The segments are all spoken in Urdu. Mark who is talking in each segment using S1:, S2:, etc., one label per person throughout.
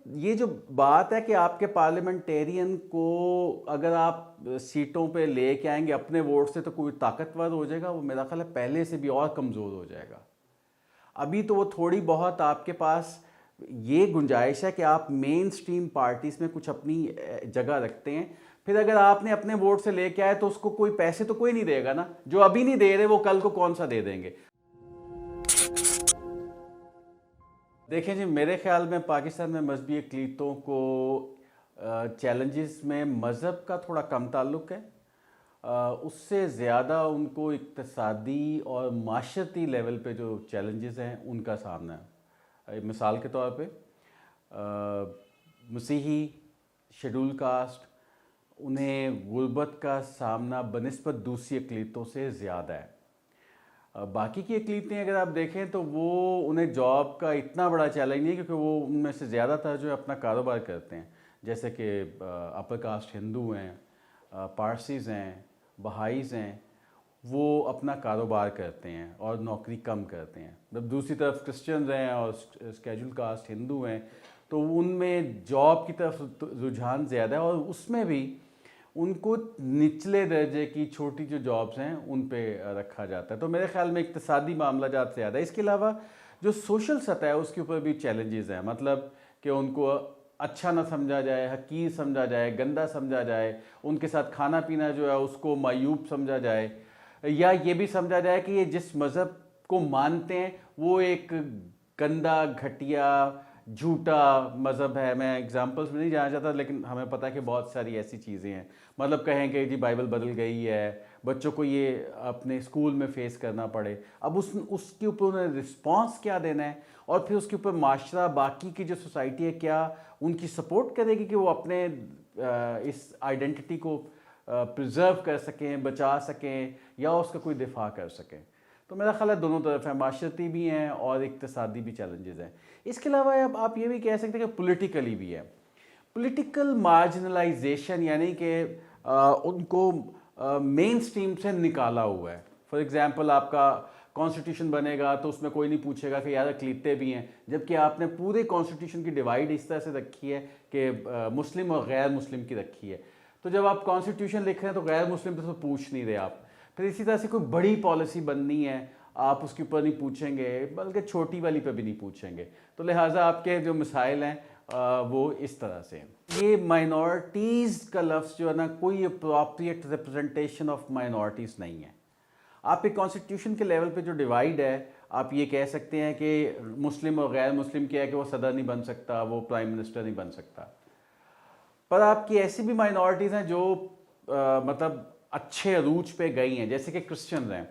S1: یہ جو بات ہے کہ آپ کے پارلیمنٹیرین کو اگر آپ سیٹوں پہ لے کے آئیں گے اپنے ووٹ سے تو کوئی طاقتور ہو جائے گا، وہ میرا خیال ہے پہلے سے بھی اور کمزور ہو جائے گا۔ ابھی تو وہ تھوڑی بہت آپ کے پاس یہ گنجائش ہے کہ آپ مین سٹریم پارٹیز میں کچھ اپنی جگہ رکھتے ہیں، پھر اگر آپ نے اپنے ووٹ سے لے کے آئے تو اس کو کوئی پیسے تو کوئی نہیں دے گا نا، جو ابھی نہیں دے رہے وہ کل کو کون سا دے دیں گے۔ دیکھیں جی، میرے خیال میں پاکستان میں مذہبی اقلیتوں کو چیلنجز میں مذہب کا تھوڑا کم تعلق ہے، اس سے زیادہ ان کو اقتصادی اور معاشرتی لیول پہ جو چیلنجز ہیں ان کا سامنا ہے۔ مثال کے طور پہ مسیحی شیڈول کاسٹ، انہیں غربت کا سامنا بنسبت دوسری اقلیتوں سے زیادہ ہے۔ باقی کی اقلیتیں اگر آپ دیکھیں تو وہ انہیں جاب کا اتنا بڑا چیلنج نہیں، کیونکہ وہ ان میں سے زیادہ تر جو ہے اپنا کاروبار کرتے ہیں، جیسے کہ اپر کاسٹ ہندو ہیں، پارسیز ہیں، بہائیز ہیں، وہ اپنا کاروبار کرتے ہیں اور نوکری کم کرتے ہیں۔ جب دوسری طرف کرسچنز ہیں اور اسکیجول کاسٹ ہندو ہیں تو ان میں جاب کی طرف رجحان زیادہ ہے، اور اس میں بھی ان کو نچلے درجے کی چھوٹی جو جابز ہیں ان پہ رکھا جاتا ہے۔ تو میرے خیال میں اقتصادی معاملہ جات زیادہ ہے۔ اس کے علاوہ جو سوشل سطح ہے اس کے اوپر بھی چیلنجز ہیں، مطلب کہ ان کو اچھا نہ سمجھا جائے، حقیر سمجھا جائے، گندا سمجھا جائے، ان کے ساتھ کھانا پینا جو ہے اس کو معیوب سمجھا جائے، یا یہ بھی سمجھا جائے کہ یہ جس مذہب کو مانتے ہیں وہ ایک گندا، گھٹیا، جھوٹا مذہب ہے۔ میں اگزامپلس میں نہیں جانا چاہتا، لیکن ہمیں پتہ ہے کہ بہت ساری ایسی چیزیں ہیں، مطلب کہیں کہ جی بائبل بدل گئی ہے، بچوں کو یہ اپنے اسکول میں فیس کرنا پڑے، اب اس کے اوپر انہیں رسپانس کیا دینا ہے، اور پھر اس کے اوپر معاشرہ، باقی کی جو سوسائٹی ہے کیا ان کی سپورٹ کرے گی کہ وہ اپنے اس آئیڈینٹی کو پرزرو کر سکیں، بچا سکیں، یا اس کا کوئی دفاع کر سکیں۔ تو میرا خیال ہے دونوں طرف ہیں، معاشرتی بھی ہیں اور اقتصادی بھی چیلنجز ہیں۔ اس کے علاوہ اب آپ یہ بھی کہہ سکتے ہیں کہ پولیٹیکلی بھی ہے، پولیٹیکل مارجنلائزیشن، یعنی کہ ان کو مین سٹریم سے نکالا ہوا ہے۔ فار ایگزامپل آپ کا کانسٹیٹیوشن بنے گا تو اس میں کوئی نہیں پوچھے گا کہ یار اقلیتیں بھی ہیں، جبکہ آپ نے پورے کانسٹیٹیوشن کی ڈیوائڈ اس طرح سے رکھی ہے کہ مسلم اور غیر مسلم کی رکھی ہے، تو جب آپ کانسٹیٹیوشن لکھ رہے ہیں تو غیر مسلم تو پوچھ نہیں رہے آپ۔ پھر اسی طرح سے کوئی بڑی پالیسی بننی ہے، آپ اس کے اوپر نہیں پوچھیں گے، بلکہ چھوٹی والی پہ بھی نہیں پوچھیں گے، تو لہٰذا آپ کے جو مسائل ہیں وہ اس طرح سے ہیں۔ یہ مائنورٹیز کا لفظ جو ہے نا، کوئی اپروپریٹ ریپرزنٹیشن آف مائنورٹیز نہیں ہے۔ آپ ایک کانسٹیٹیوشن کے لیول پہ جو ڈیوائڈ ہے، آپ یہ کہہ سکتے ہیں کہ مسلم اور غیر مسلم کیا ہے کہ وہ صدر نہیں بن سکتا، وہ پرائم منسٹر نہیں بن سکتا، پر آپ کی ایسی بھی مائنورٹیز ہیں جو مطلب اچھے عروج پہ گئی ہیں، جیسے کہ کرسچنز ہیں،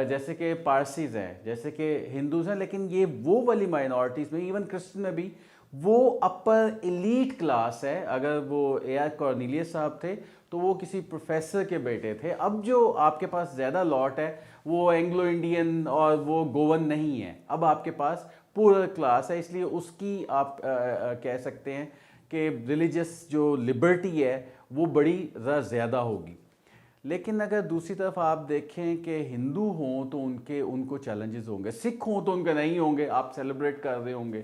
S1: جیسے کہ پارسیز ہیں، جیسے کہ ہندوز ہیں، لیکن یہ وہ والی مائنورٹیز میں، ایون کرسچن میں بھی وہ اپر ایلیٹ کلاس ہے۔ اگر وہ اے آر کارنیلیس صاحب تھے تو وہ کسی پروفیسر کے بیٹے تھے، اب جو آپ کے پاس زیادہ لاٹ ہے وہ اینگلو انڈین اور وہ گوون نہیں ہے، اب آپ کے پاس پورا کلاس ہے، اس لیے اس کی آپ کہہ سکتے ہیں کہ ریلیجس جو لبرٹی ہے وہ بڑی زیادہ ہوگی۔ لیکن اگر دوسری طرف آپ دیکھیں کہ ہندو ہوں تو ان کو چیلنجز ہوں گے، سکھ ہوں تو ان کے نہیں ہوں گے، آپ سیلیبریٹ کر رہے ہوں گے،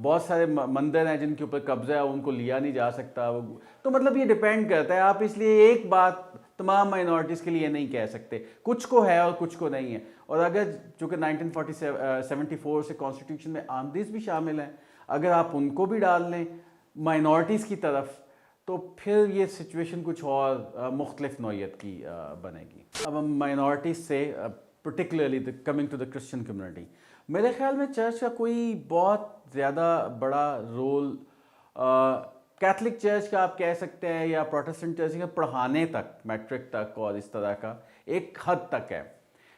S1: بہت سارے مندر ہیں جن کے اوپر قبضہ ہے، ان کو لیا نہیں جا سکتا، تو مطلب یہ ڈیپینڈ کرتا ہے، آپ اس لیے ایک بات تمام مائنورٹیز کے لیے نہیں کہہ سکتے، کچھ کو ہے اور کچھ کو نہیں ہے۔ اور اگر چونکہ 1974 سے کانسٹیٹیوشن میں آمدیز بھی شامل ہیں، اگر آپ ان کو بھی ڈال لیں مائنورٹیز کی طرف تو پھر یہ سچویشن کچھ اور مختلف نوعیت کی بنے گی۔ اب ہم مائنورٹیز سے particularly coming to the Christian community, میرے خیال میں چرچ کا کوئی بہت زیادہ بڑا رول کیتھولک چرچ کا آپ کہہ سکتے ہیں یا پروٹسٹنٹ چرچ کا پڑھانے تک، میٹرک تک اور اس طرح کا ایک حد تک ہے،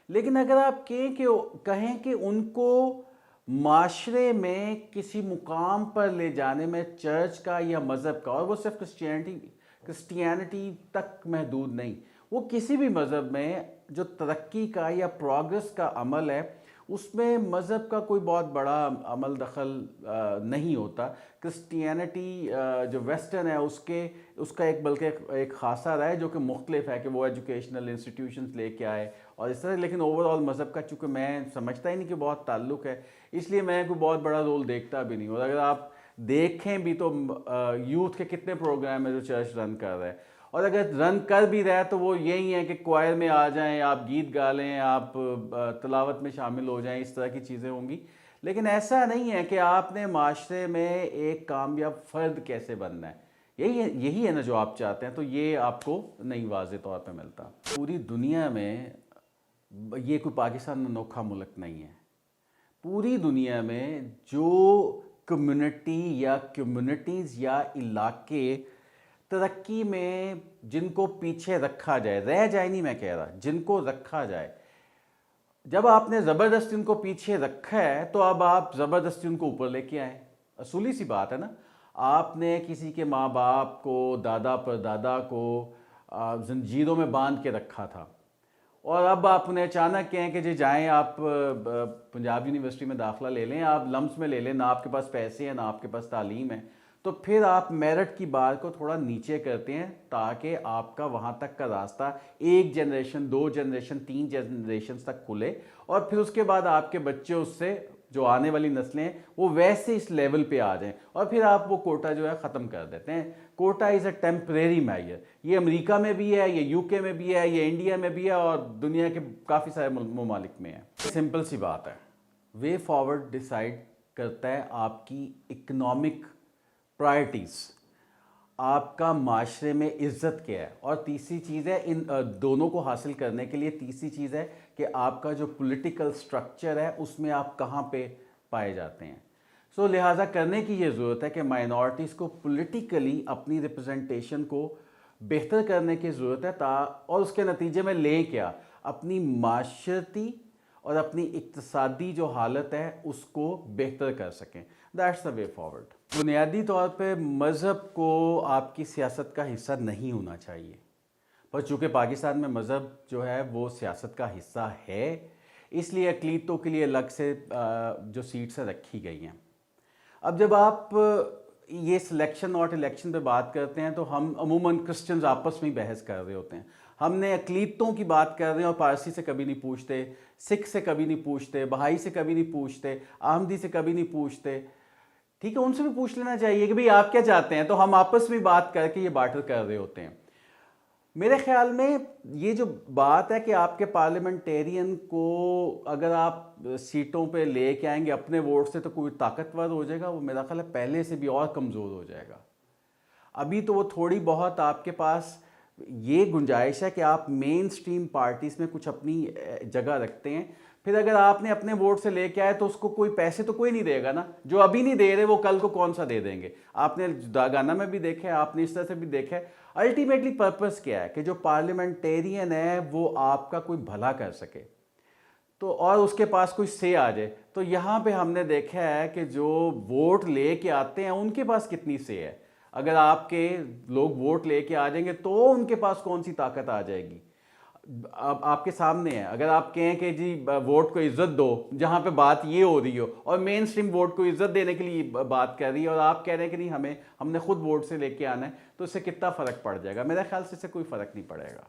S1: لیکن اگر آپ کہیں کہ ان کو معاشرے میں کسی مقام پر لے جانے میں چرچ کا یا مذہب کا، اور وہ صرف کرسچینٹی تک محدود نہیں، وہ کسی بھی مذہب میں جو ترقی کا یا پروگرس کا عمل ہے اس میں مذہب کا کوئی بہت بڑا عمل دخل نہیں ہوتا۔ کرسچینٹی جو ویسٹرن ہے اس کا بلکہ ایک خاصہ رہا ہے جو کہ مختلف ہے کہ وہ ایجوکیشنل انسٹیٹیوشنز لے کے آئے اور اس طرح، لیکن اوور آل مذہب کا چونکہ میں سمجھتا ہی نہیں کہ بہت تعلق ہے، اس لیے میں کوئی بہت بڑا رول دیکھتا بھی نہیں۔ اور اگر آپ دیکھیں بھی تو یوتھ کے کتنے پروگرام ہیں جو چرچ رن کر رہے ہیں، اور اگر رن کر بھی رہا ہے تو وہ یہی ہے کہ کوائر میں آ جائیں، آپ گیت گا لیں، آپ تلاوت میں شامل ہو جائیں، اس طرح کی چیزیں ہوں گی. لیکن ایسا نہیں ہے کہ آپ نے معاشرے میں ایک کامیاب فرد کیسے بننا ہے. یہی ہے نا جو آپ چاہتے ہیں، تو یہ آپ کو نہیں واضح طور پہ ملتا. پوری دنیا میں یہ کوئی پاکستان انوکھا ملک نہیں ہے. پوری دنیا میں جو کمیونٹی یا کمیونٹیز یا علاقے ترقی میں جن کو پیچھے رکھا جائے، رہ جائے نہیں میں کہہ رہا، جن کو رکھا جائے، جب آپ نے زبردستی ان کو پیچھے رکھا ہے تو اب آپ زبردستی ان کو اوپر لے کے آئیں. اصولی سی بات ہے نا. آپ نے کسی کے ماں باپ کو، دادا پر دادا کو زنجیروں میں باندھ کے رکھا تھا، اور اب آپ انہیں اچانک کہیں کہ جی جائیں آپ پنجاب یونیورسٹی میں داخلہ لے لیں، آپ لمس میں لے لیں، نہ آپ کے پاس پیسے ہیں نہ آپ کے پاس تعلیم ہے، تو پھر آپ میرٹ کی بار کو تھوڑا نیچے کرتے ہیں تاکہ آپ کا وہاں تک کا راستہ ایک جنریشن، دو جنریشن، تین جنریشنز تک کھلے، اور پھر اس کے بعد آپ کے بچے، اس سے جو آنے والی نسلیں ہیں، وہ ویسے اس لیول پہ آ جائیں، اور پھر آپ وہ کوٹا جو ہے ختم کر دیتے ہیں. کوٹا از اے ٹیمپریری میجر. یہ امریکہ میں بھی ہے، یہ یو کے میں بھی ہے، یہ انڈیا میں بھی ہے، اور دنیا کے کافی سارے ممالک میں ہے. سمپل سی بات ہے. وے فارورڈ ڈیسائیڈ کرتا ہے آپ کی اکنامک پرائرٹیز، آپ کا معاشرے میں عزت کیا ہے، اور تیسری چیز ہے ان دونوں کو حاصل کرنے کے لیے تیسری چیز ہے کہ آپ کا جو پولیٹیکل سٹرکچر ہے اس میں آپ کہاں پہ پائے جاتے ہیں. سو لہٰذا کرنے کی یہ ضرورت ہے کہ مائنورٹیز کو پولیٹیکلی اپنی ریپرزنٹیشن کو بہتر کرنے کی ضرورت ہے، اور اس کے نتیجے میں لیں کیا، اپنی معاشرتی اور اپنی اقتصادی جو حالت ہے اس کو بہتر کر سکیں. That's the way forward. بنیادی طور پہ مذہب کو آپ کی سیاست کا حصہ نہیں ہونا چاہیے، پر چونکہ پاکستان میں مذہب جو ہے وہ سیاست کا حصہ ہے، اس لیے اقلیتوں کے لیے الگ سے جو سیٹس رکھی گئی ہیں. اب جب آپ یہ سلیکشن ناٹ الیکشن پہ بات کرتے ہیں تو ہم عموماً کرسچنز آپس میں بحث کر رہے ہوتے ہیں. ہم نے اقلیتوں کی بات کر رہے ہیں اور پارسی سے کبھی نہیں پوچھتے، سکھ سے کبھی نہیں پوچھتے، بہائی سے کبھی نہیں پوچھتے، احمدی سے کبھی نہیں پوچھتے. ٹھیک ہے، ان سے بھی پوچھ لینا چاہیے کہ بھئی آپ کیا چاہتے ہیں، تو ہم آپس میں بات کر کے یہ بارٹر کر رہے ہوتے ہیں. میرے خیال میں یہ جو بات ہے کہ آپ کے پارلیمنٹیرین کو اگر آپ سیٹوں پہ لے کے آئیں گے اپنے ووٹ سے تو کوئی طاقتور ہو جائے گا، وہ میرا خیال ہے پہلے سے بھی اور کمزور ہو جائے گا. ابھی تو وہ تھوڑی بہت آپ کے پاس یہ گنجائش ہے کہ آپ مین سٹریم پارٹیز میں کچھ اپنی جگہ رکھتے ہیں. پھر اگر آپ نے اپنے ووٹ سے لے کے آئے تو اس کو کوئی پیسے تو کوئی نہیں دے گا نا. جو ابھی نہیں دے رہے وہ کل کو کون سا دے دیں گے. آپ نے گانا میں بھی دیکھا ہے، آپ نے اس طرح سے بھی دیکھا ہے. الٹیمیٹلی پرپس کیا ہے کہ جو پارلیمنٹیرین ہے وہ آپ کا کوئی بھلا کر سکے، تو اور اس کے پاس کوئی سے آ جائے. تو یہاں پہ ہم نے دیکھا ہے کہ جو ووٹ لے کے آتے ہیں ان کے پاس کتنی سے ہے. اگر آپ کے لوگ ووٹ لے کے آ جائیں گے تو ان کے پاس کون سی طاقت آ جائے گی. اب آپ کے سامنے ہے، اگر آپ کہیں کہ جی ووٹ کو عزت دو، جہاں پہ بات یہ ہو رہی ہو، اور مین سٹریم ووٹ کو عزت دینے کے لیے بات کر رہی ہے، اور آپ کہہ رہے ہیں کہ نہیں ہم نے خود ووٹ سے لے کے آنا ہے، تو اس سے کتنا فرق پڑ جائے گا. میرے خیال سے اس سے کوئی فرق نہیں پڑے گا.